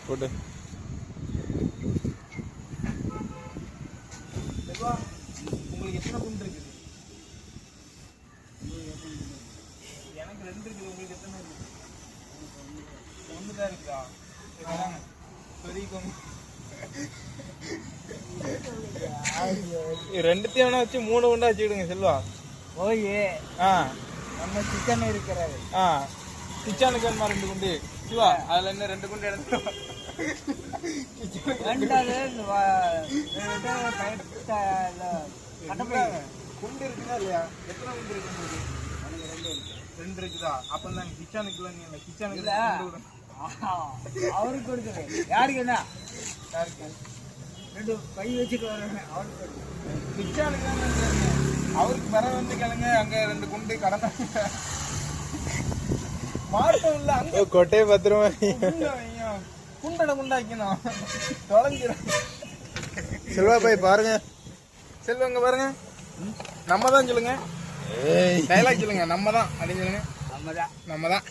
போட்டு உங்களுக்கு எத்தனை குண்டு இருக்குது? எனக்கு 2 இருக்குது. உங்களுக்கு எத்தனை இருக்குது? ஒண்ணுதான் இருக்குதா? பெரிய கொம்பு ரெண்டுத்தையும் வேணா வச்சு 3 குண்டா வச்சுக்கிடுங்க செல்வா. ஓயே ஆ நம்ம சிக்கன் இருக்கிறாரு. கிச்சானுக்கு வேணுமா 2 குண்டு? சிவா அதுல என்ன 2 குண்டு எடுத்து குண்டு இருக்குதா இல்லையா? எத்தனை குண்டு இருக்கு உங்களுக்கு? 2 இருக்குதா? அப்ப தான் கிச்சானுக்கு நீங்க கிச்சானுக்கு அவருக்கு கொடுக்குறேன். யாருக்கு என்ன யாருக்கு 2 கை வச்சுட்டு வரேன். அவருக்கு கிச்சானுக்கு அவருக்கு வர வந்து கிளங்க. அங்க 2 குண்டு கடமை மாட்டம் இல்ல. அங்க கொட்டையை பத்திரமா குண்டட குண்டாக்கணும் தொலைஞ்சிடும். செல்வா போய் பாருங்க. செல்வங்க பாருங்க. நம்ம தான் சொல்லுங்க. டைலாக் சொல்லுங்க. நம்ம தான் அப்படின்னு சொல்லுங்க. நம்ம தான்